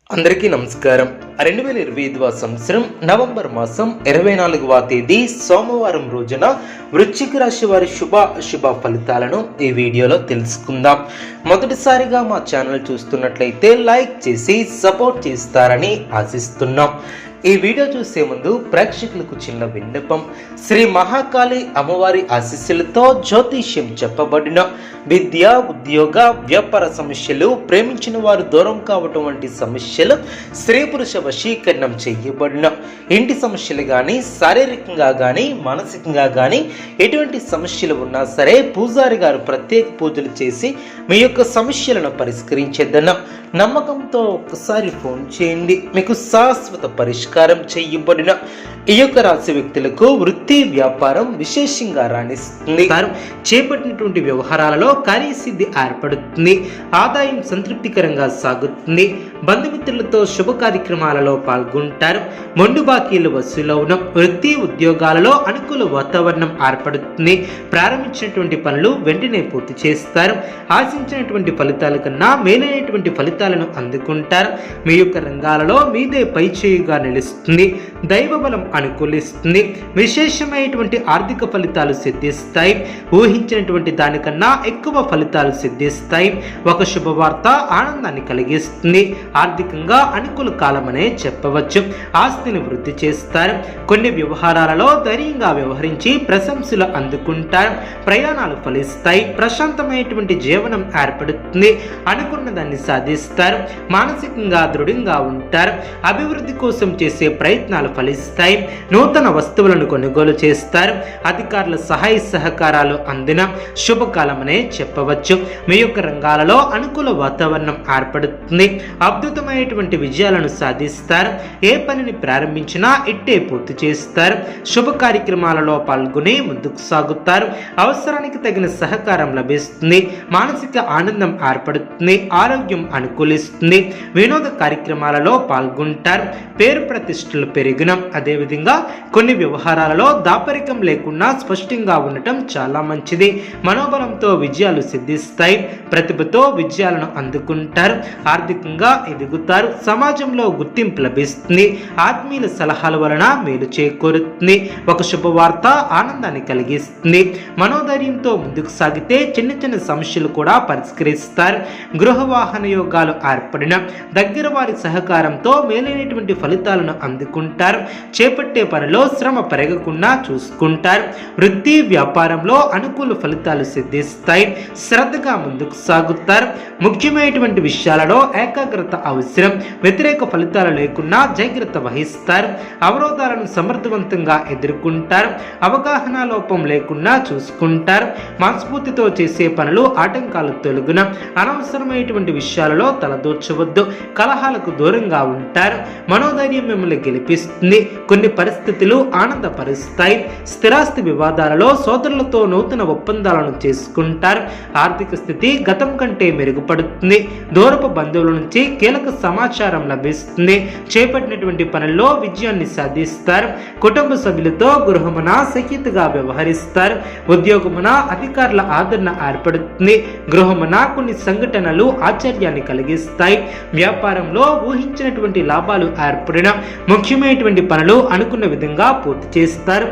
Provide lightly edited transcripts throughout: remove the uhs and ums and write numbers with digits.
అందరికీ నమస్కారం. 2025 సంవత్సరం నవంబర్ మాసం 24వ తేదీ సోమవారం రోజున వృశ్చిక రాశి వారి శుభ ఫలితాలను ఈ వీడియోలో తెలుసుకుందాం. మొదటిసారిగా మా ఛానల్ చూస్తున్నట్లయితే లైక్ చేసి సపోర్ట్ చేస్తారని ఆశిస్తున్నాం. ఈ వీడియో చూసే ముందు ప్రేక్షకులకు చిన్న విన్నపం. శ్రీ మహాకాళి అమ్మవారి ఆశీస్సులతో జ్యోతిష్యం చెప్పబడిన విద్య, ఉద్యోగ, వ్యాపార సమస్యలు, ప్రేమించిన వారు దూరం కావటం వంటి సమస్యలు, స్త్రీ పురుష వశీకరణం చేయబడిన ఇంటి సమస్యలు కానీ, శారీరకంగా కానీ, మానసికంగా కానీ ఎటువంటి సమస్యలు ఉన్నా సరే పూజారి గారు ప్రత్యేక పూజలు చేసి మీ యొక్క సమస్యలను పరిష్కరించేదన్న నమ్మకంతో ఒక్కసారి ఫోన్ చేయండి. మీకు శాశ్వత పరిష్కారం చేయబడిన ఈ యొక్క రాశి వ్యక్తులకు వృత్తి, వ్యాపారం విశేషంగా రాణిస్తుంది. చేపట్టినటువంటి వ్యవహారాలలో కార్యసిద్ధి ఏర్పడుతుంది. ఆదాయం సంతృప్తికరంగా సాగుతుంది. బంధుమిత్రులతో శుభ కార్యక్రమాలలో పాల్గొంటారు. మొండు బాకీలు వసూలవడం, వృత్తి ఉద్యోగాలలో అనుకూల వాతావరణం ఏర్పడుతుంది. ప్రారంభించినటువంటి పనులు వెంటనే పూర్తి చేస్తారు. ఆశించినటువంటి ఫలితాల కన్నా మేలైనటువంటి ఫలితాలను అందుకుంటారు. మీ యొక్క రంగాలలో మీదే పై చేయుగా నిలుస్తుంది. దైవ బలం అనుకూలిస్తుంది. విశేషమైనటువంటి ఆర్థిక ఫలితాలు సిద్ధిస్తాయి. ఊహించినటువంటి దానికన్నా ఎక్కువ ఫలితాలు సిద్ధిస్తాయి. ఒక శుభవార్త ఆనందాన్ని కలిగిస్తుంది. ఆర్థికంగా అనుకూల కాలమనే చెప్పవచ్చు. ఆస్తిని వృద్ధి చేస్తారు. కొన్ని వ్యవహారాలలో ధైర్యంగా వ్యవహరించి ప్రశంసలు అందుకుంటారు. ప్రయాణాలు ఫలిస్తాయి. ప్రశాంతమైనటువంటి జీవనం ఏర్పడుతుంది. అనుకున్న దాన్ని సాధిస్తారు. మానసికంగా దృఢంగా ఉంటారు. అభివృద్ధి కోసం చేసే ప్రయత్నాలు ఫలిస్తాయి. నూతన వస్తువులను కొనుగోలు చేస్తారు. అధికారుల సహాయ సహకారాలు అందిన శుభకాలమనే చెప్పవచ్చు. మీ యొక్క రంగాలలో అనుకూల వాతావరణం ఏర్పడుతుంది. అద్భుతమైనటువంటి విజయాలను సాధిస్తారు. ఏ పనిని ప్రారంభించినా ఇట్టే పూర్తి చేస్తారు. శుభ కార్యక్రమాలలో పాల్గొని ముందుకు సాగుతారు. అవసరానికి తగిన సహకారం లభిస్తుంది. మానసిక ఆనందం ఏర్పడుతుంది. ఆరోగ్యం అనుకూలిస్తుంది. వినోద కార్యక్రమాలలో పాల్గొంటారు. పేరు ప్రతిష్టలు పెరిగిన అదేవిధంగా కొన్ని వ్యవహారాలలో దాపరికం లేకుండా స్పష్టంగా ఉండటం చాలా మంచిది. మనోబలంతో విజయాలు సిద్ధిస్తాయి. ప్రతిభతో విజయాలను అందుకుంటారు. ఆర్థికంగా ఎదుగుతారు. సమాజంలో గుర్తింపు లభిస్తుంది. ఆత్మీయుల సలహాల వలన మేలు చేకూరుతుంది. ఒక శుభవార్త ఆనందాన్ని కలిగిస్తుంది. మనోధైర్యంతో ముందుకు సాగితే చిన్న చిన్న సమస్యలు కూడా పరిష్కరిస్తారు. గృహ వాహన యోగాలు ఏర్పడిన దగ్గర వారి సహకారంతో మేలైనటువంటి ఫలితాలను అందుకుంటారు. చేపట్టే పనిలో శ్రమ పెరగకుండా చూసుకుంటారు. వృత్తి వ్యాపారంలో అనుకూల ఫలితాలు సిద్ధిస్తాయి. శ్రద్ధగా ముందుకు సాగుతారు. ముఖ్యమైనటువంటి విషయాలలో ఏకాగ్రత అవసరం. వ్యతిరేక ఫలితాలు లేకుండా జాగ్రత్త వహిస్తారు. అవరోధాలను సమర్థవంతంగా ఎదుర్కొంటారు. అవగాహన లోపం లేకుండా చూసుకుంటారు. మనస్ఫూర్తితో చేసే పనులు ఆటంకాలు తొలగున అనవసరమైనటువంటి విషయాలలో తలదూర్చవద్దు. కలహాలకు దూరంగా ఉంటారు. మనోధైర్యం మిమ్మల్ని గెలిపిస్తుంది. కొన్ని పరిస్థితులు ఆనందపరుస్తాయి. స్థిరాస్తి వివాదాలలో సోదరులతో నూతన ఒప్పందాలను చేసుకుంటారు. ఆర్థిక స్థితి గతం కంటే మెరుగుపడుతుంది. దూరపు బంధువుల నుంచి కీలక సమాచారం లభిస్తుంది. చేపట్టినటువంటి పనుల్లో విజయాన్ని సాధిస్తారు. కుటుంబ సభ్యులతో గృహమున సఖ్యతగా వ్యవహరిస్తారు. ఉద్యోగమున అధికారుల ఆదరణ ఏర్పడుతుంది. గృహమున కొన్ని సంఘటనలు ఆశ్చర్యాన్ని కలిగిస్తాయి. వ్యాపారంలో ఊహించినటువంటి లాభాలు ఏర్పడిన ముఖ్యమైనటువంటి పనులు అనుకున్న విధంగా పూర్తి చేస్తారు.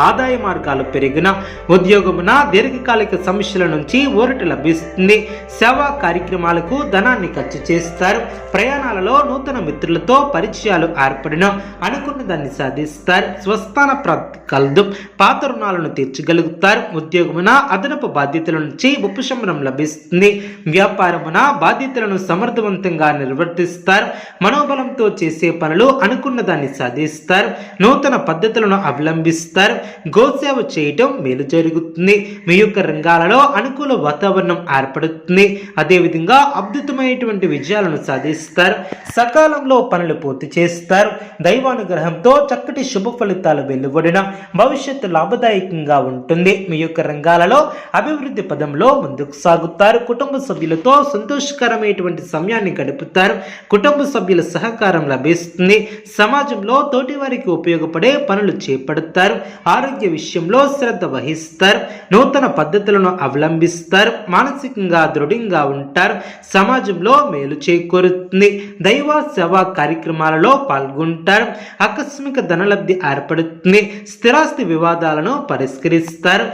ఆదాయ మార్గాలు పెరిగిన ఉద్యోగమున దీర్ఘకాలిక సమస్యల నుంచి ఊరట లభిస్తుంది. సేవా కార్యక్రమాలకు ధనాన్ని ఖర్చు చేస్తారు. ప్రయాణాలలో నూతన మిత్రులతో పరిచయాలు ఏర్పడిన అనుకున్న దాన్ని సాధిస్తారు. స్వస్థాన ప్రాప్తి కలదు. పాత రుణాలను తీర్చగలుగుతారు. ఉద్యోగమున అదనపు బాధ్యతల నుంచి ఉపశమనం లభిస్తుంది. వ్యాపారమున బాధ్యతలను సమర్థవంతంగా నిర్వర్తిస్తారు. మనోబలంతో చేసే పనులు అనుకున్న దాన్ని సాధిస్తారు. నూతన పద్ధతులను అవలంబిస్తారు. గోసేవ చేయటం మేలు జరుగుతుంది. మీ యొక్క రంగాలలో అనుకూల వాతావరణం ఏర్పడుతుంది. అదేవిధంగా అద్భుతమైనటువంటి విజయాలను సాధిస్తారు. సకాలంలో పనులు పూర్తి చేస్తారు. దైవానుగ్రహంతో చక్కటి శుభ ఫలితాలు వెలువడిన భవిష్యత్తు లాభదాయకంగా ఉంటుంది. మీ యొక్క రంగాలలో అభివృద్ధి పదంలో ముందుకు సాగుతారు. కుటుంబ సభ్యులతో సంతోషకరమైనటువంటి సమయాన్ని గడుపుతారు. కుటుంబ సభ్యుల సహకారం లభిస్తుంది. సమాజంలో తోటి వారికి ఉపయోగపడే పనులు చేపడతారు. ఆరోగ్య విషయంలో శ్రద్ధ వహిస్తారు, నూతన పద్ధతులను అవలంబిస్తారు, మానసికంగా దృఢంగా ఉంటారు, సమాజంలో మేలు చేకూరుతుంది, దైవ సేవా కార్యక్రమాలలో పాల్గొంటారు, ఆకస్మిక ధనలబ్ధి ఏర్పడుతుంది, స్థిరాస్తి వివాదాలను పరిష్కరిస్తారు,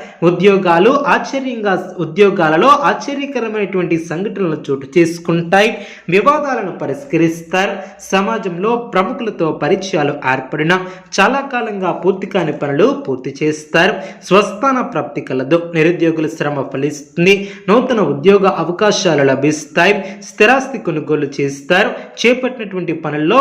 ఉద్యోగాలలో ఆశ్చర్యకరమైనటువంటి సంఘటనలు చోటు చేసుకుంటాయి, వివాదాలను పరిష్కరిస్తారు, సమాజంలో ప్రముఖులతో పరిచయాలు ఏర్పడిన చాలా కాలంగా పూర్తి కాని పనులు పూర్తి చేస్తారు, స్వస్థాన ప్రాప్తి కలదు, నిరుద్యోగుల శ్రమ ఫలిస్తుంది, నూతన ఉద్యోగ అవకాశాలు లభిస్తాయి, స్థిరాస్తి కొనుగోలు చేస్తారు, చేపట్టినటువంటి పనుల్లో